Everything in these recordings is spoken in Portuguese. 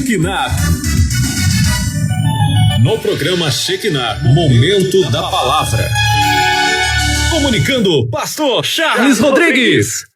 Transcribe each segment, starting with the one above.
Shekinah. No programa Shekinah, Momento da Palavra. Comunicando, Pastor Charles Rodrigues.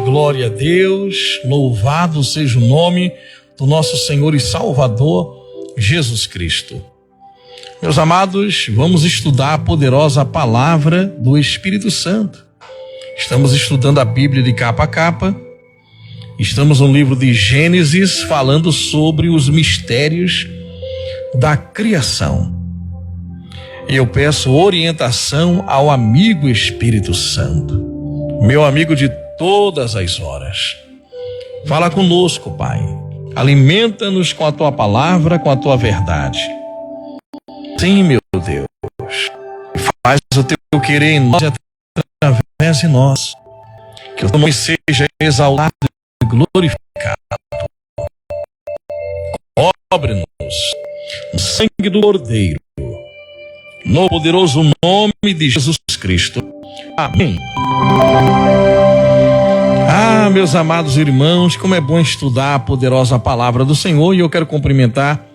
Glória a Deus, louvado seja o nome do nosso Senhor e Salvador Jesus Cristo. Meus amados, vamos estudar a poderosa palavra do Espírito Santo. Estamos estudando a Bíblia de capa a capa. Estamos no livro de Gênesis falando sobre os mistérios da criação. E eu peço orientação ao amigo Espírito Santo, meu amigo de todas as horas. Fala conosco, Pai. Alimenta-nos com a tua palavra, com a tua verdade. Sim, meu Deus. Faz o teu querer em nós e através de nós. Que o teu nome seja exaltado e glorificado. Cobre-nos no sangue do Cordeiro, no poderoso nome de Jesus Cristo. Amém. Ah, meus amados irmãos, como é bom estudar a poderosa palavra do Senhor, e eu quero cumprimentar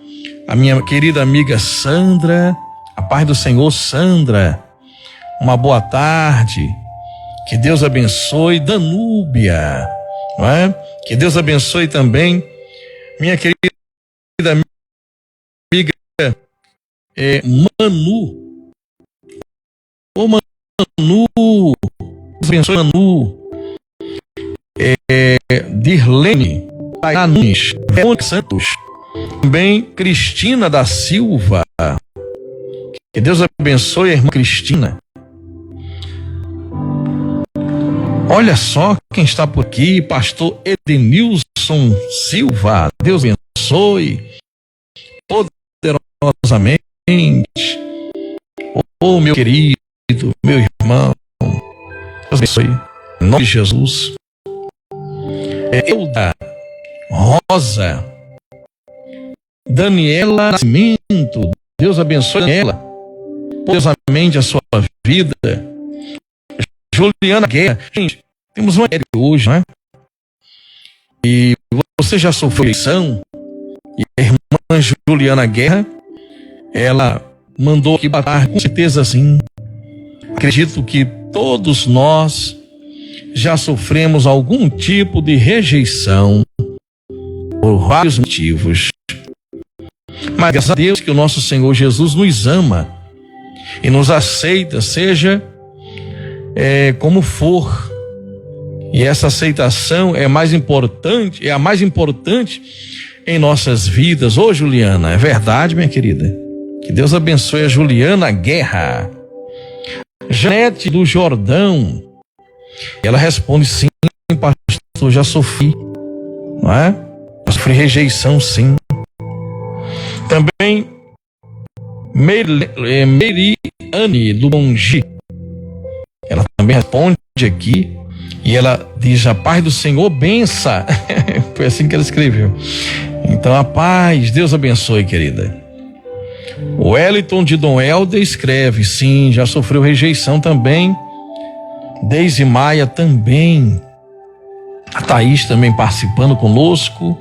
a minha querida amiga Sandra. A paz do Senhor, Sandra. Uma boa tarde. Que Deus abençoe Danúbia, não é? Que Deus abençoe também minha querida amiga Manu. Ô Manu, Deus abençoe Manu. Dirlene Nunes, Verônica Santos, também Cristina da Silva. Que Deus abençoe a irmã Cristina. Olha só quem está por aqui, pastor Edenilson Silva. Deus abençoe poderosamente. Oh, meu querido, meu irmão, Deus abençoe em nome de Jesus. Euda Rosa, Daniela Nascimento, Deus abençoe ela poderosamente a sua vida. Juliana Guerra, gente, temos uma série hoje, não é? E você já sofreu eleição? E a irmã Juliana Guerra, ela mandou aqui batalhar, com certeza sim. Acredito que todos nós já sofremos algum tipo de rejeição por vários motivos. Mas graças a Deus que o nosso Senhor Jesus nos ama e nos aceita, seja como for. E essa aceitação é a mais importante em nossas vidas. Ô Juliana, é verdade, minha querida? Que Deus abençoe a Juliana Guerra. Janete do Jordão, ela responde: sim, pastor, já sofri, não é? Já sofri rejeição, sim. Também Meriane do Mongi, ela também responde aqui e ela diz: a paz do Senhor, bença. Foi assim que ela escreveu. Então, a paz, Deus abençoe, querida. O Wellington de Dom Helder escreve: sim, já sofreu rejeição também. Deise Maia também. A Thaís também participando conosco.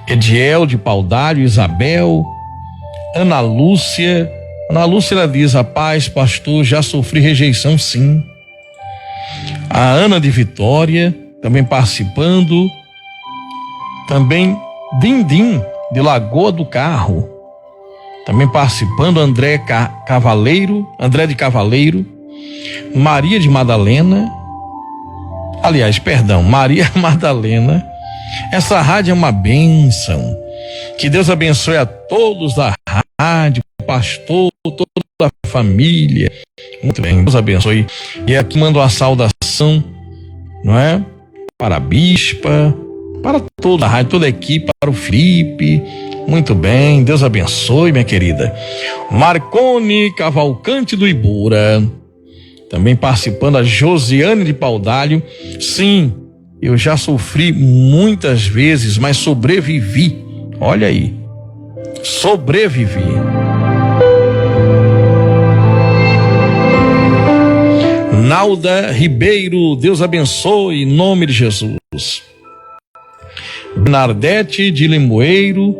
Ediel de Paudário, Isabel, Ana Lúcia. Ana Lúcia, ela diz: a paz, pastor, já sofri rejeição, sim. A Ana de Vitória também participando. Também Dindim de Lagoa do Carro também participando. André de Cavaleiro, Maria de Madalena, Maria Madalena. Essa rádio é uma bênção. Que Deus abençoe a todos da rádio, pastor, toda a família. Muito bem, Deus abençoe. E aqui mando uma saudação, não é? Para a bispa, para toda a rádio, toda a equipe, para o Felipe. Muito bem, Deus abençoe, minha querida. Marcone Cavalcante do Ibura, também participando, a Josiane de Paudalho. Sim, eu já sofri muitas vezes, mas sobrevivi. Olha aí, sobrevivi. Nalda Ribeiro, Deus abençoe, em nome de Jesus. Bernadette de Limoeiro,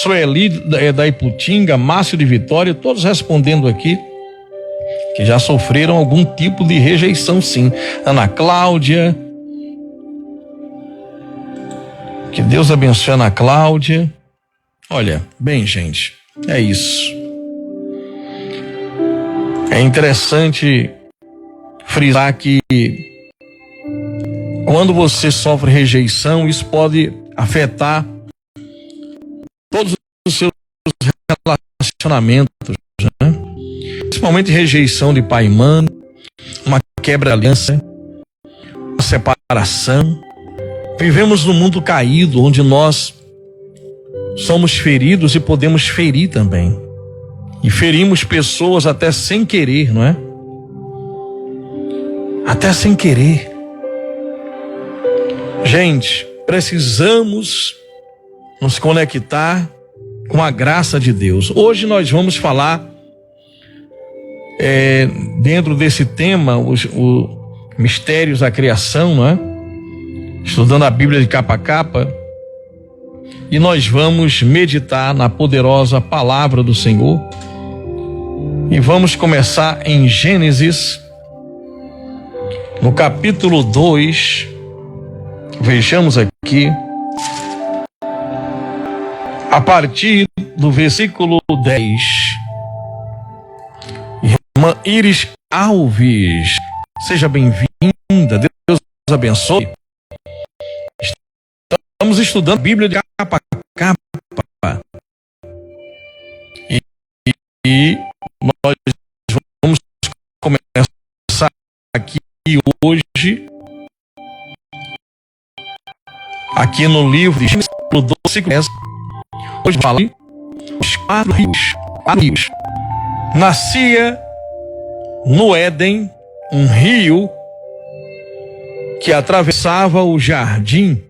Sueli da Iputinga, Márcio de Vitória, todos respondendo aqui que já sofreram algum tipo de rejeição, sim. Ana Cláudia, que Deus abençoe a Ana Cláudia. Olha, bem, gente, é isso. É interessante frisar que quando você sofre rejeição, isso pode afetar todos os seus relacionamentos, né? Principalmente rejeição de pai e mãe, uma quebra de aliança, uma separação. Vivemos num mundo caído, onde nós somos feridos e podemos ferir também. E ferimos pessoas até sem querer, não é? Até sem querer. Gente, precisamos nos conectar com a graça de Deus. Hoje nós vamos falar dentro desse tema, o mistérios da criação, não é? Estudando a Bíblia de capa a capa, e nós vamos meditar na poderosa palavra do Senhor. E vamos começar em Gênesis, no capítulo 2, vejamos aqui, a partir do versículo 10. Irmã Iris Alves, seja bem-vinda, Deus abençoe. Estamos estudando a Bíblia de capa a capa. E nós vamos começar aqui hoje, aqui no livro de Gênesis, no 12, hoje fala os quatro rios. Nascia no Éden um rio que atravessava o jardim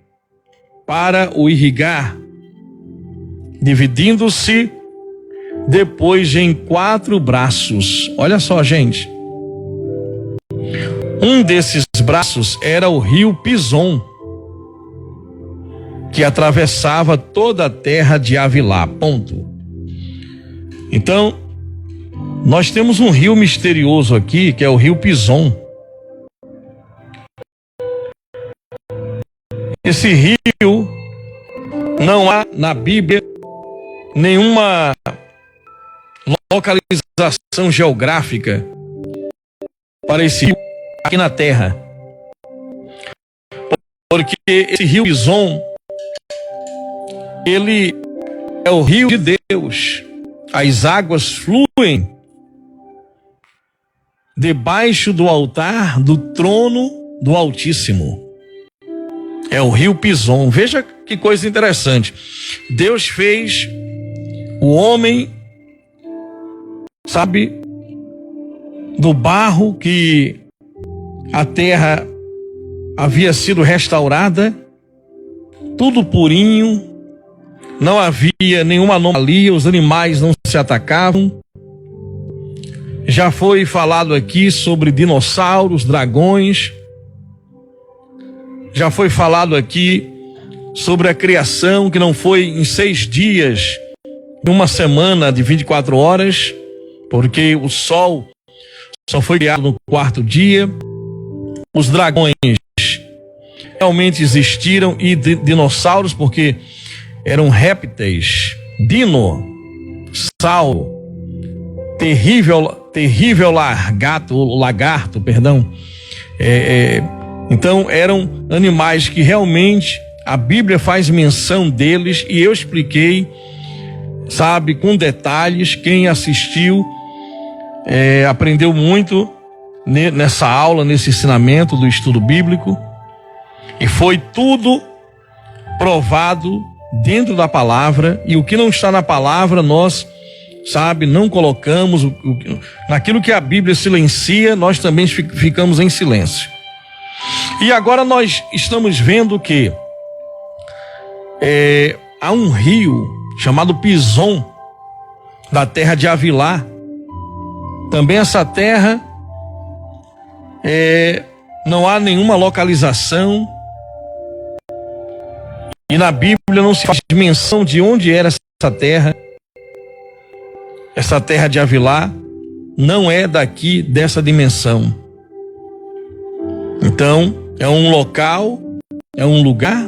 para o irrigar, dividindo-se depois em 4 braços. Olha só, gente. Um desses braços era o rio Pison, que atravessava toda a terra de Havilá. Ponto. Então, nós temos um rio misterioso aqui, que é o rio Pison. Esse rio, não há na Bíblia nenhuma localização geográfica para esse rio aqui na terra, porque esse rio Pison, ele é o rio de Deus. As águas fluem debaixo do altar do trono do Altíssimo. É o rio Pison. Veja que coisa interessante. Deus fez o homem, sabe, do barro que a terra havia sido restaurada, tudo purinho, não havia nenhuma anomalia, os animais não se atacavam. Já foi falado aqui sobre dinossauros, dragões. Já foi falado aqui sobre a criação, que não foi em 6 dias, em uma semana de 24 horas, porque o sol só foi criado no 4º dia. Os dragões realmente existiram, e dinossauros, porque eram répteis, dinossauro, terrível lagarto, perdão. Então eram animais que realmente a Bíblia faz menção deles, e eu expliquei sabe, com detalhes. Quem assistiu aprendeu muito nessa aula, nesse ensinamento do estudo bíblico, e foi tudo provado dentro da palavra, e o que não está na palavra nós, sabe, não colocamos. Naquilo que a Bíblia silencia, nós também ficamos em silêncio. E agora nós estamos vendo que há um rio chamado Pison, da terra de Havilá. Também essa terra não há nenhuma localização, e na Bíblia não se faz menção de onde era essa terra. Essa terra de Havilá não é daqui, dessa dimensão. Então, é um local, é um lugar,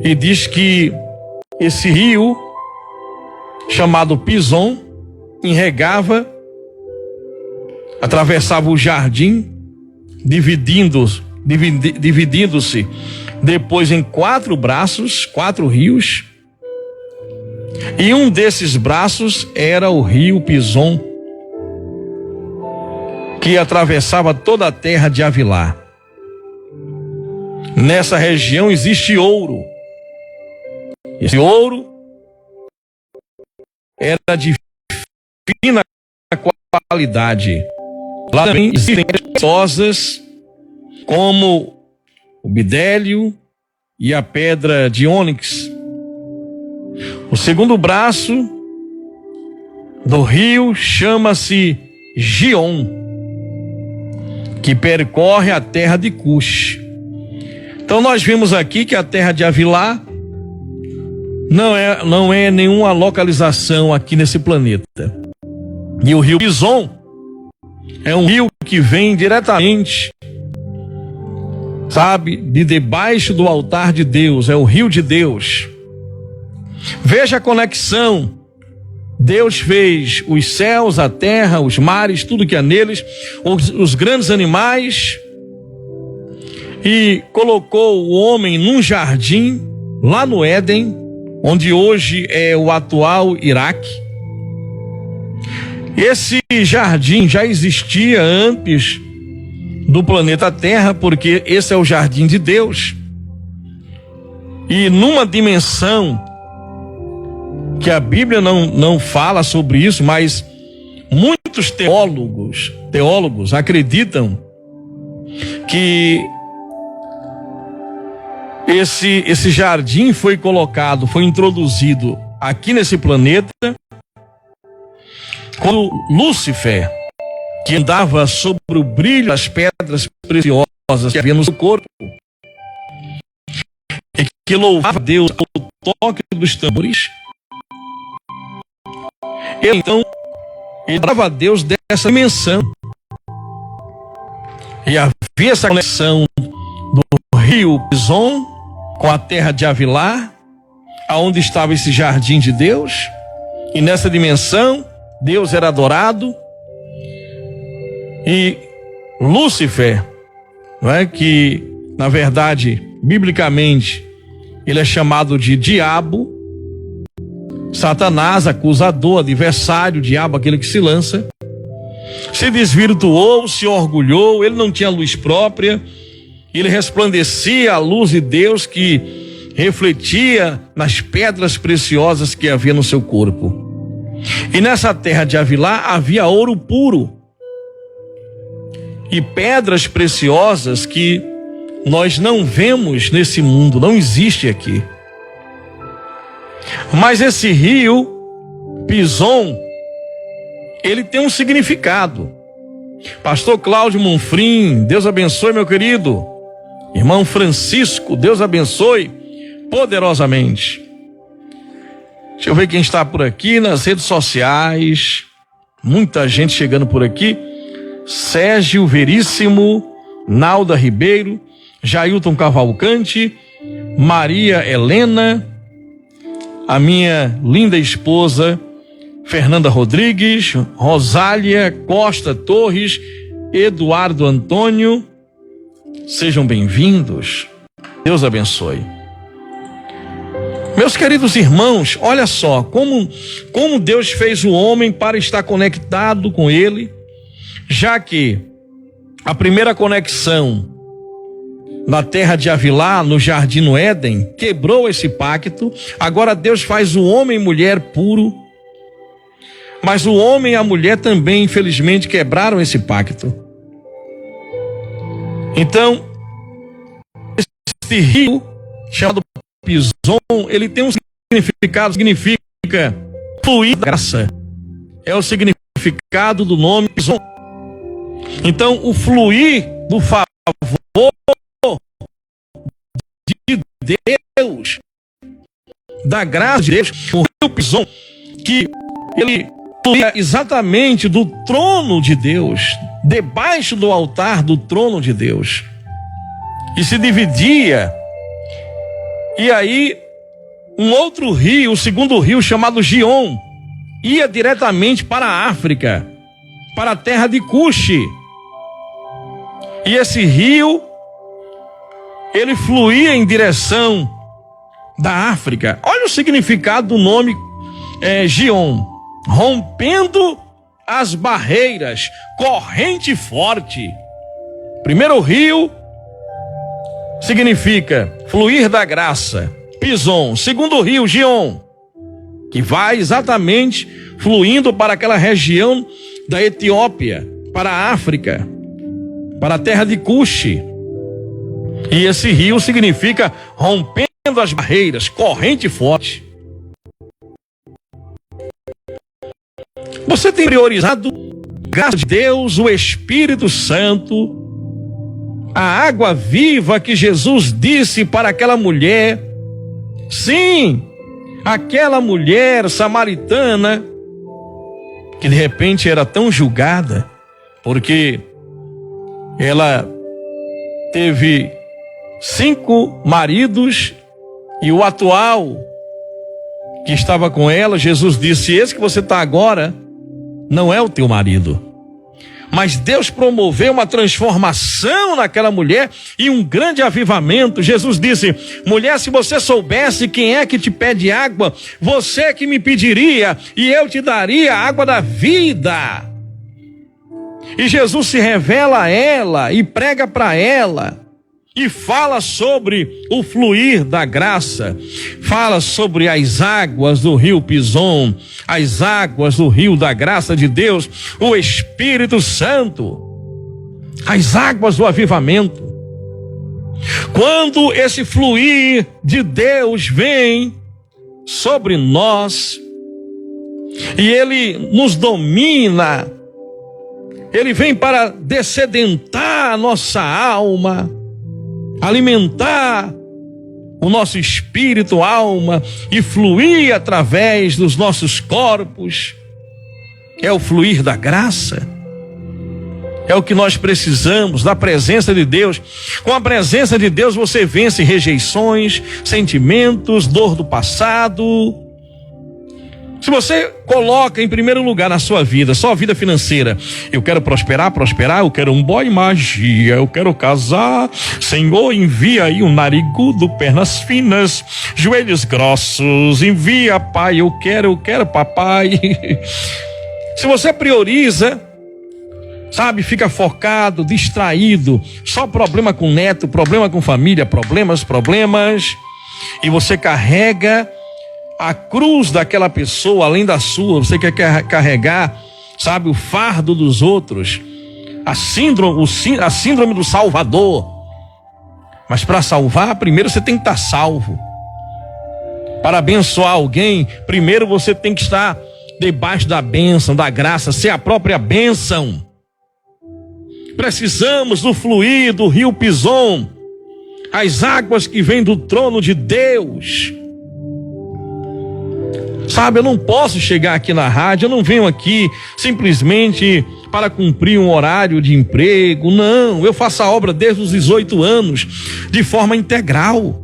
e diz que esse rio, chamado Pison, irrigava, atravessava o jardim, dividindo-se depois em 4 braços, 4 rios, e um desses braços era o rio Pison, que atravessava toda a terra de Havilá. Nessa região existe ouro. Esse ouro era de fina qualidade. Lá também existem preciosas como o bidélio e a pedra de ônix. O segundo braço do rio chama-se Gion, que percorre a terra de Cush. Então nós vimos aqui que a terra de Havilá não é nenhuma localização aqui nesse planeta. E o rio Pison é um rio que vem diretamente, sabe, de debaixo do altar de Deus. É o rio de Deus. Veja a conexão. Deus fez os céus, a terra, os mares, tudo que há neles, os grandes animais, e colocou o homem num jardim lá no Éden, onde hoje é o atual Iraque. Esse jardim já existia antes do planeta Terra, porque esse é o jardim de Deus. E numa dimensão que a Bíblia não fala sobre isso, mas muitos teólogos acreditam que esse jardim foi introduzido aqui nesse planeta quando Lúcifer, que andava sobre o brilho das pedras preciosas que havia no seu corpo, e que louvava a Deus ao toque dos tambores, ele adorava a Deus dessa dimensão. E havia essa conexão do rio Pison com a terra de Havilá, aonde estava esse jardim de Deus, e nessa dimensão Deus era adorado. E Lúcifer, não é, que na verdade, biblicamente, ele é chamado de diabo, Satanás, acusador, adversário, diabo, aquele que se lança, se desvirtuou, se orgulhou. Ele não tinha luz própria, ele resplandecia a luz de Deus que refletia nas pedras preciosas que havia no seu corpo. E nessa terra de Havilá havia ouro puro e pedras preciosas que nós não vemos nesse mundo, não existe aqui. Mas esse rio Pison, ele tem um significado. Pastor Cláudio Monfrim, Deus abençoe, meu querido. Irmão Francisco, Deus abençoe poderosamente. Deixa eu ver quem está por aqui nas redes sociais. Muita gente chegando por aqui. Sérgio Veríssimo, Nalda Ribeiro, Jailton Cavalcante, Maria Helena, a minha linda esposa Fernanda Rodrigues, Rosália Costa Torres, Eduardo Antônio, sejam bem-vindos. Deus abençoe. Meus queridos irmãos, olha só, como Deus fez o homem para estar conectado com ele, já que a primeira conexão na terra de Avilá, no jardim no Éden, quebrou esse pacto. Agora Deus faz o homem e mulher puro, mas o homem e a mulher também, infelizmente, quebraram esse pacto. Então, esse rio, chamado Pison, ele tem um significado, significa fluir da graça. É o significado do nome Pison. Então, o fluir do favor de Deus, da graça de Deus, o rio Pison, que ele fluía exatamente do trono de Deus, debaixo do altar do trono de Deus, e se dividia. E aí, um outro rio, o segundo rio, chamado Gion, ia diretamente para a África, para a terra de Cuxi. E esse rio, ele fluía em direção da África. Olha o significado do nome Gion: rompendo as barreiras, corrente forte. Primeiro rio significa fluir da graça, Pison. Segundo rio, Gion, que vai exatamente fluindo para aquela região da Etiópia, para a África, para a terra de Cuxi. E esse rio significa rompendo as barreiras, corrente forte. Você tem priorizado a graça de Deus, o Espírito Santo, a água viva que Jesus disse para aquela mulher? Sim, aquela mulher samaritana que de repente era tão julgada porque ela teve 5 maridos e o atual que estava com ela, Jesus disse: esse que você está agora não é o teu marido. Mas Deus promoveu uma transformação naquela mulher e um grande avivamento. Jesus disse: mulher, se você soubesse quem é que te pede água, você que me pediria e eu te daria a água da vida. E Jesus se revela a ela e prega para ela e fala sobre o fluir da graça, fala sobre as águas do rio Pison, as águas do rio da graça de Deus, o Espírito Santo, as águas do avivamento. Quando esse fluir de Deus vem sobre nós e ele nos domina, ele vem para dessedentar a nossa alma, alimentar o nosso espírito, alma, e fluir através dos nossos corpos. É o fluir da graça. É o que nós precisamos, da presença de Deus. Com a presença de Deus você vence rejeições, sentimentos, dor do passado. Se você coloca em primeiro lugar na sua vida, só a vida financeira, eu quero prosperar, eu quero um boy magia, eu quero casar, Senhor, envia aí um narigudo, pernas finas, joelhos grossos, envia, pai, eu quero papai. Se você prioriza, sabe, fica focado, distraído, só problema com neto, problema com família, problemas, e você carrega a cruz daquela pessoa além da sua, você quer carregar, sabe, o fardo dos outros, a síndrome do Salvador. Mas para salvar, primeiro você tem que estar salvo. Para abençoar alguém, primeiro você tem que estar debaixo da bênção, da graça, ser a própria bênção. Precisamos do fluir do rio Pison, as águas que vêm do trono de Deus. Sabe, eu não posso chegar aqui na rádio, eu não venho aqui simplesmente para cumprir um horário de emprego, não, eu faço a obra desde os 18 anos, de forma integral,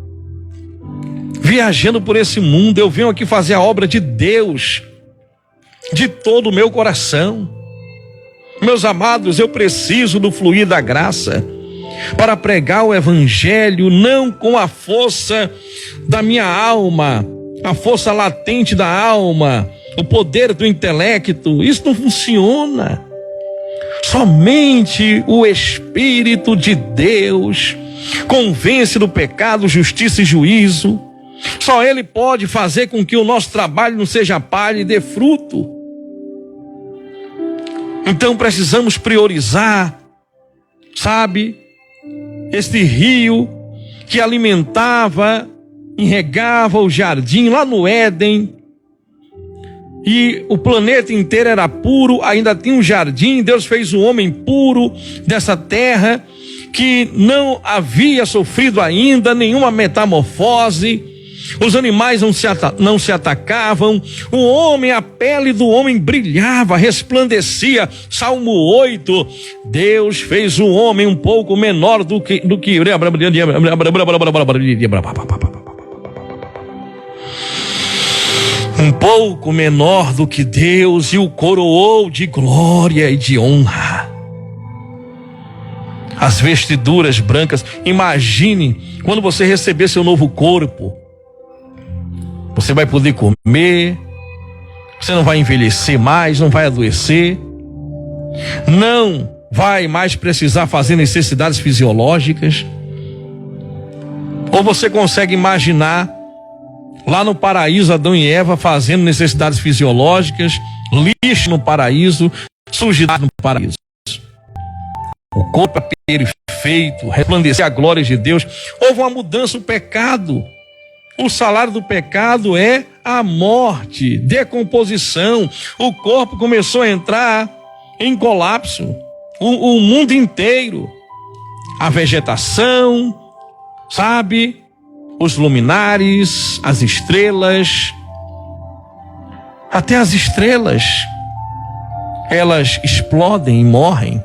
viajando por esse mundo. Eu venho aqui fazer a obra de Deus, de todo o meu coração. Meus amados, eu preciso do fluir da graça, para pregar o evangelho, não com a força da minha alma, a força latente da alma, o poder do intelecto. Isso não funciona. Somente o Espírito de Deus convence do pecado, justiça e juízo. Só Ele pode fazer com que o nosso trabalho não seja palha e dê fruto. Então precisamos priorizar, sabe, este rio que alimentava, irrigava o jardim lá no Éden, e o planeta inteiro era puro, ainda tinha um jardim. Deus fez o homem puro dessa terra que não havia sofrido ainda nenhuma metamorfose. Os animais não se atacavam. O homem, a pele do homem brilhava, resplandecia. Salmo 8, Deus fez o homem um pouco menor do que um pouco menor do que Deus, e o coroou de glória e de honra. As vestiduras brancas. Imagine quando você receber seu novo corpo. Você vai poder comer, você não vai envelhecer mais, não vai adoecer, não vai mais precisar fazer necessidades fisiológicas. Ou você consegue imaginar lá no paraíso, Adão e Eva fazendo necessidades fisiológicas, lixo no paraíso, sujidade no paraíso. O corpo é perfeito, resplandecer a glória de Deus. Houve uma mudança, o pecado. O salário do pecado é a morte, decomposição. O corpo começou a entrar em colapso. O mundo inteiro. A vegetação, sabe? Os luminares, as estrelas. Até as estrelas, elas explodem e morrem.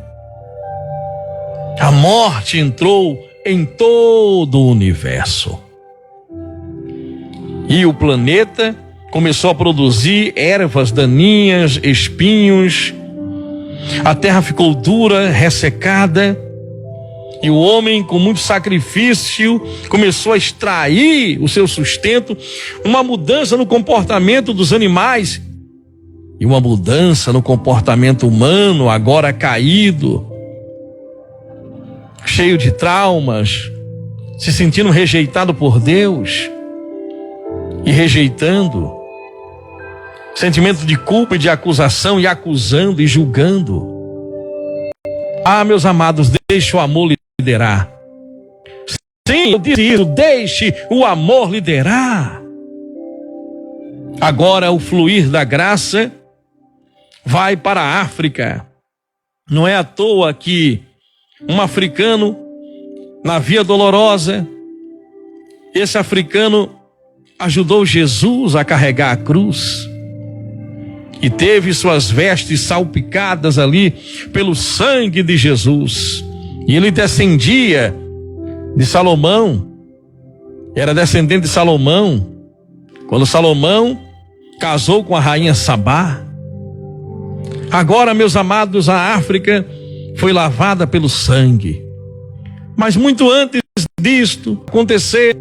A morte entrou em todo o universo. E o planeta começou a produzir ervas daninhas, espinhos. A terra ficou dura, ressecada. E o homem, com muito sacrifício, começou a extrair o seu sustento. Uma mudança no comportamento dos animais. E uma mudança no comportamento humano, agora caído. Cheio de traumas. Se sentindo rejeitado por Deus. E rejeitando, sentimento de culpa e de acusação, e acusando e julgando. Ah, meus amados, deixe o amor liderar. Sim, eu disse isso, deixe o amor liderar. Agora o fluir da graça vai para a África. Não é à toa que um africano, na Via Dolorosa, esse africano ajudou Jesus a carregar a cruz e teve suas vestes salpicadas ali pelo sangue de Jesus. E ele descendia de Salomão, era descendente de Salomão, quando Salomão casou com a rainha Sabá. Agora, meus amados, a África foi lavada pelo sangue. Mas muito antes disto acontecer,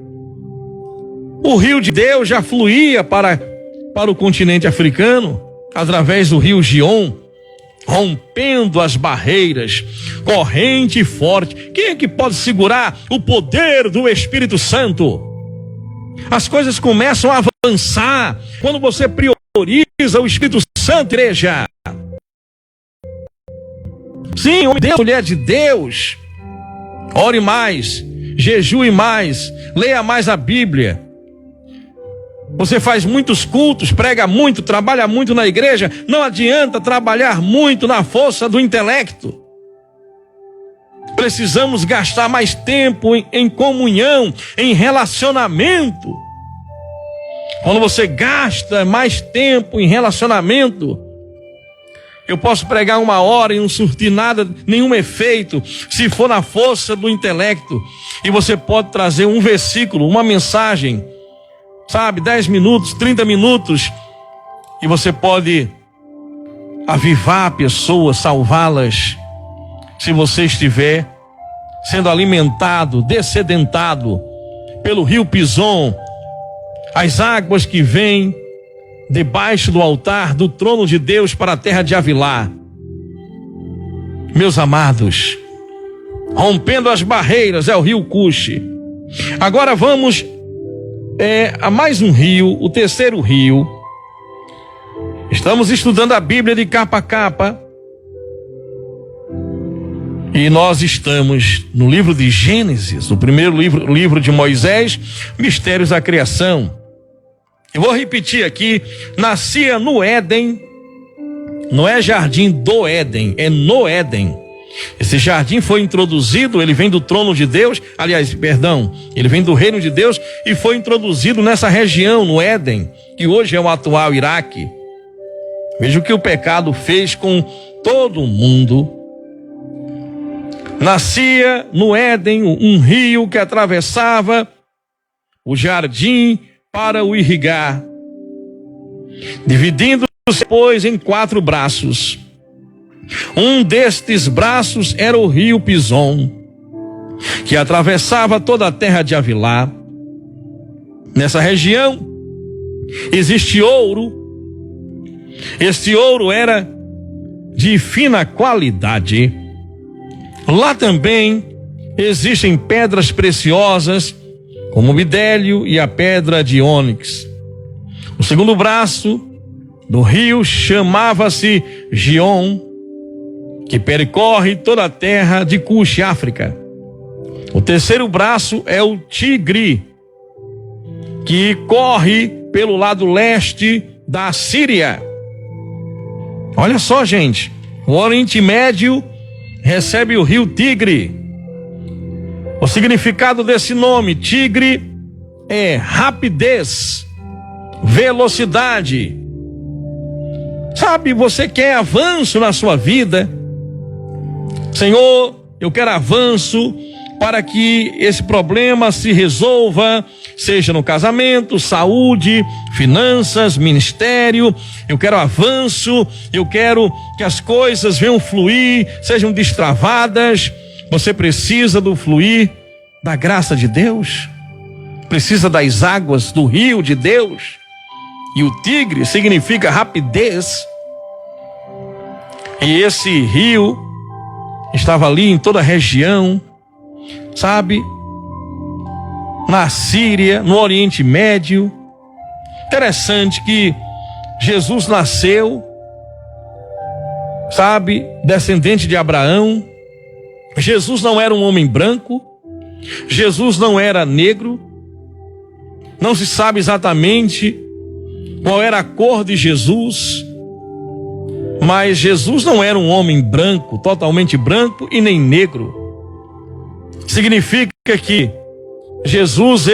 o rio de Deus já fluía para o continente africano, através do rio Gion, rompendo as barreiras, corrente e forte. Quem é que pode segurar o poder do Espírito Santo? As coisas começam a avançar quando você prioriza o Espírito Santo, igreja. Sim, homem de Deus, mulher de Deus, ore mais, jejue mais, leia mais a Bíblia. Você faz muitos cultos, prega muito, trabalha muito na igreja. Não adianta trabalhar muito na força do intelecto. Precisamos gastar mais tempo em comunhão, em relacionamento. Quando você gasta mais tempo em relacionamento, eu posso pregar 1 hora e não surtir nada, nenhum efeito, se for na força do intelecto. E você pode trazer um versículo, uma mensagem, sabe, 10 minutos, 30 minutos, e você pode avivar pessoas, salvá-las, se você estiver sendo alimentado, descedentado pelo rio Pison, as águas que vêm debaixo do altar do trono de Deus para a terra de Avilá. Meus amados, rompendo as barreiras é o rio Cuxi. Agora vamos a mais um rio, o terceiro rio. Estamos estudando a Bíblia de capa a capa. E nós estamos no livro de Gênesis, o primeiro livro de Moisés, Mistérios da Criação. Eu vou repetir aqui: nascia no Éden, não é jardim do Éden, é no Éden. Esse jardim foi introduzido, ele vem do trono de Deus, ele vem do reino de Deus e foi introduzido nessa região, no Éden, que hoje é o atual Iraque. Veja o que o pecado fez com todo o mundo. Nascia no Éden um rio que atravessava o jardim para o irrigar, dividindo-se depois em 4 braços. Um destes braços era o rio Pison, que atravessava toda a terra de Avilá. Nessa região existe ouro. Este ouro era de fina qualidade. Lá também existem pedras preciosas, como o bidélio e a pedra de ônix. O segundo braço do rio chamava-se Gion, que percorre toda a terra de Cuxi, África. O terceiro braço é o Tigre, que corre pelo lado leste da Síria. Olha só, gente, o Oriente Médio recebe o rio Tigre. O significado desse nome, Tigre, é rapidez, velocidade. Sabe, você quer avanço na sua vida? Senhor, eu quero avanço para que esse problema se resolva, seja no casamento, saúde, finanças, ministério. Eu quero avanço, eu quero que as coisas venham fluir, sejam destravadas. Você precisa do fluir da graça de Deus, precisa das águas do rio de Deus. E o Tigre significa rapidez. E esse rio estava ali em toda a região, sabe? Na Síria, no Oriente Médio. Interessante que Jesus nasceu, sabe, descendente de Abraão. Jesus não era um homem branco, Jesus não era negro, não se sabe exatamente qual era a cor de Jesus, mas Jesus não era um homem branco, totalmente branco e nem negro. Significa que Jesus,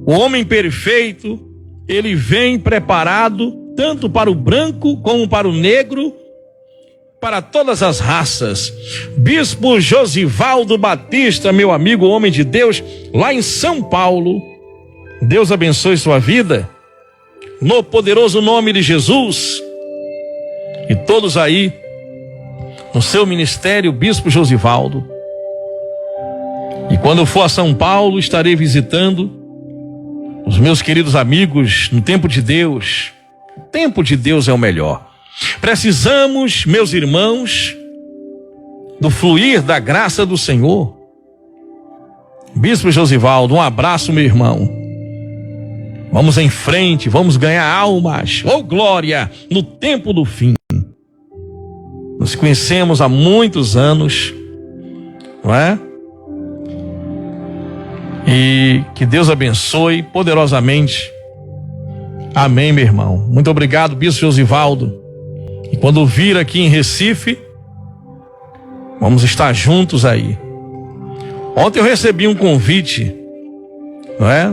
o homem perfeito, ele vem preparado tanto para o branco como para o negro, para todas as raças. Bispo Josivaldo Batista, meu amigo, homem de Deus, lá em São Paulo. Deus abençoe sua vida, no poderoso nome de Jesus. E todos aí, no seu ministério, Bispo Josivaldo. E quando eu for a São Paulo, estarei visitando os meus queridos amigos no tempo de Deus. O tempo de Deus é o melhor. Precisamos, meus irmãos, do fluir da graça do Senhor. Bispo Josivaldo, um abraço, meu irmão. Vamos em frente, vamos ganhar almas. Oh, glória, no tempo do fim. Nos conhecemos há muitos anos, não é? E que Deus abençoe poderosamente. Amém, meu irmão. Muito obrigado, Bispo Josivaldo. E quando vir aqui em Recife, vamos estar juntos aí. Ontem eu recebi um convite, não é?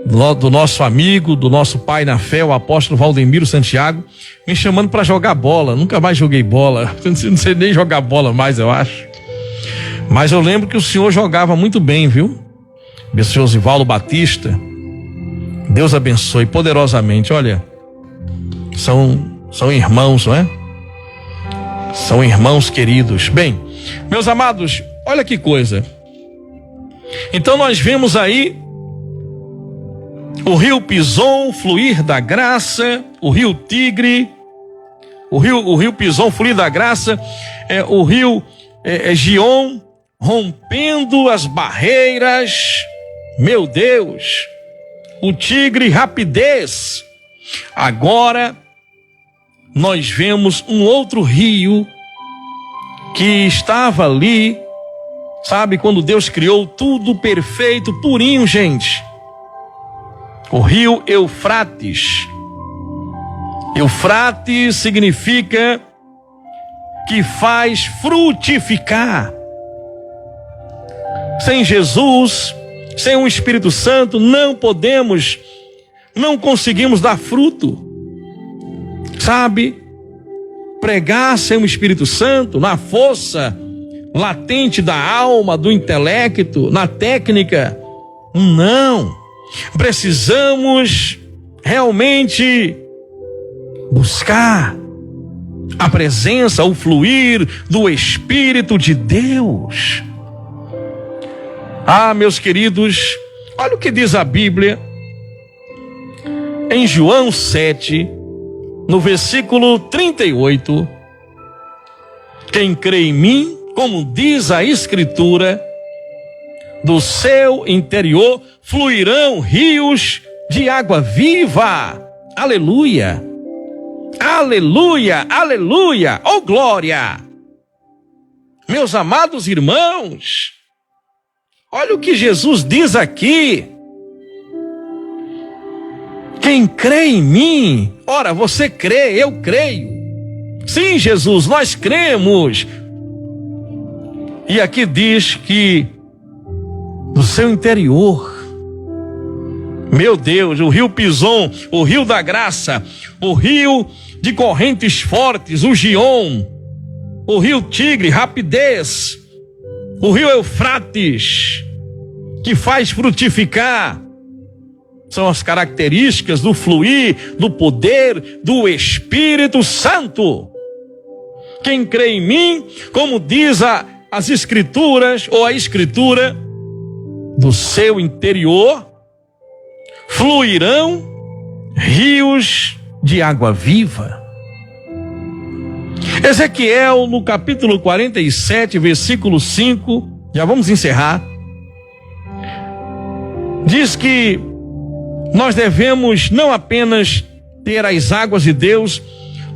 Do nosso amigo, do nosso pai na fé, o apóstolo Valdemiro Santiago, me chamando para jogar bola. Nunca mais joguei bola, não sei nem jogar bola mais, eu acho. Mas eu lembro que o senhor jogava muito bem, viu? Bispo Josivaldo Batista, Deus abençoe poderosamente. Olha, são irmãos, não é? São irmãos queridos. Bem, meus amados, olha que coisa. Então nós vemos aí o rio Pison, fluir da graça, o rio Tigre, o rio Pison, fluir da graça, o rio Gion, rompendo as barreiras, meu Deus, o Tigre, rapidez. Agora nós vemos um outro rio que estava ali, sabe, quando Deus criou tudo perfeito, purinho, gente. O rio Eufrates. Eufrates significa que faz frutificar. Sem Jesus, sem o Espírito Santo, não conseguimos dar fruto. Sabe, pregar sem o Espírito Santo, na força latente da alma, do intelecto, na técnica, não. Precisamos realmente buscar a presença, o fluir do Espírito de Deus. Ah, meus queridos, olha o que diz a Bíblia em João 7, no versículo 38. Quem crê em mim, como diz a Escritura, do seu interior fluirão rios de água viva. Aleluia, aleluia, aleluia, oh glória. Meus amados irmãos, olha o que Jesus diz aqui. Quem crê em mim, ora, você crê, eu creio. Sim, Jesus, nós cremos. E aqui diz que do seu interior, meu Deus, o rio Pison, o rio da graça, o rio de correntes fortes, o Gion, o rio Tigre, rapidez, o rio Eufrates, que faz frutificar, são as características do fluir, do poder do Espírito Santo. Quem crê em mim, como diz as Escrituras, ou a Escritura, do seu interior fluirão rios de água viva. Ezequiel, no capítulo 47, versículo 5, já vamos encerrar, diz que nós devemos não apenas ter as águas de Deus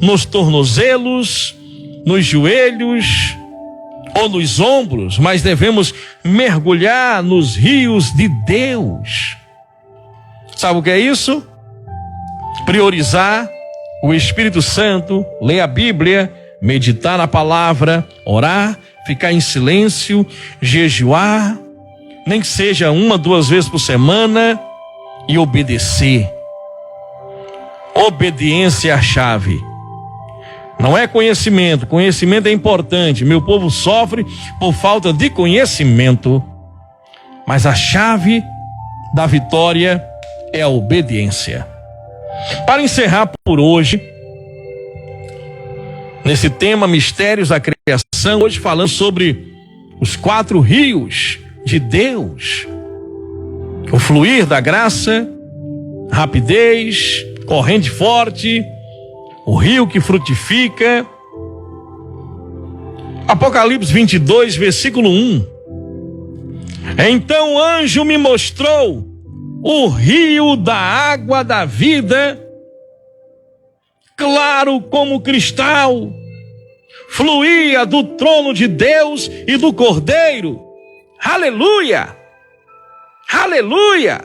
nos tornozelos, nos joelhos ou nos ombros, mas devemos mergulhar nos rios de Deus. Sabe o que é isso? Priorizar o Espírito Santo, ler a Bíblia, meditar na palavra, orar, ficar em silêncio, jejuar, nem que seja 1, 2 vezes por semana, e obedecer. Obediência é a chave. Não é conhecimento, conhecimento é importante. Meu povo sofre por falta de conhecimento, mas a chave da vitória é a obediência. Para encerrar por hoje, nesse tema Mistérios da Criação, hoje falando sobre os 4 rios de Deus: o fluir da graça, rapidez, corrente forte, o rio que frutifica. Apocalipse 22, versículo 1. Então o anjo me mostrou o rio da água da vida, claro como cristal, fluía do trono de Deus e do Cordeiro. Aleluia! Aleluia!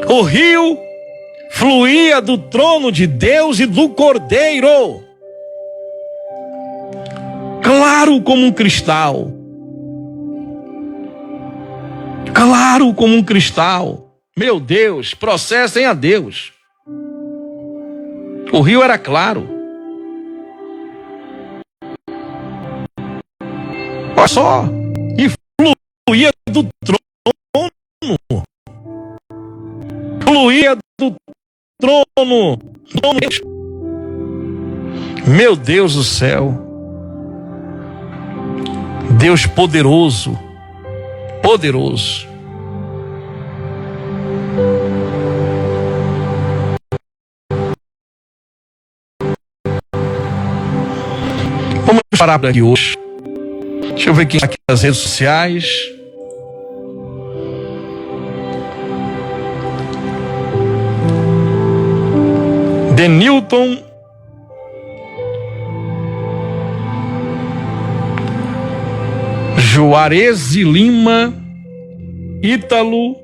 O rio fluía do trono de Deus e do Cordeiro, claro como um cristal. Claro como um cristal. Meu Deus, processem a Deus. O rio era claro. Olha só. E fluía do trono. Fluía do trono. Meu Deus do céu. Deus poderoso. Poderoso. parar por aqui hoje. Deixa eu ver quem está aqui nas redes sociais. Denilton Juarez Lima, Ítalo,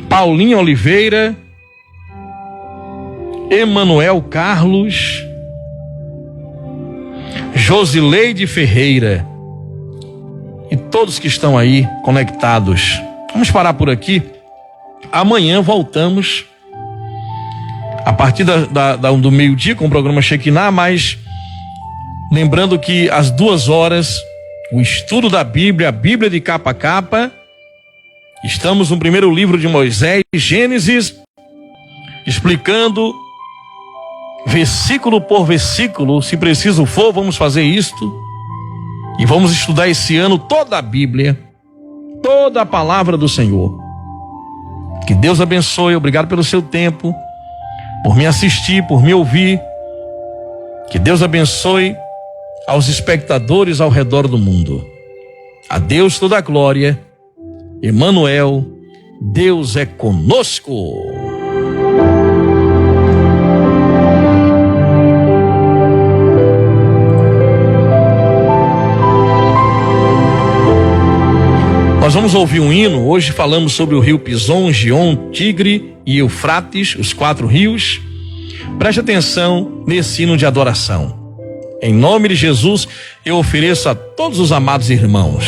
Paulinho Oliveira, Emanuel Carlos, Josileide Ferreira e todos que estão aí conectados. Vamos parar por aqui. Amanhã voltamos a partir do meio-dia com o programa Shekinah, mas lembrando que às 2h o estudo da Bíblia, a Bíblia de capa a capa. Estamos no primeiro livro de Moisés, Gênesis, explicando versículo por versículo. Se preciso for, vamos fazer isto. E vamos estudar esse ano toda a Bíblia, toda a palavra do Senhor. Que Deus abençoe. Obrigado pelo seu tempo, por me assistir, por me ouvir. Que Deus abençoe aos espectadores ao redor do mundo. A Deus toda a glória. Emmanuel, Deus é conosco. Nós vamos ouvir um hino. Hoje falamos sobre o rio Pison, Gion, Tigre e Eufrates, os 4 rios. Preste atenção nesse hino de adoração. Em nome de Jesus, eu ofereço a todos os amados irmãos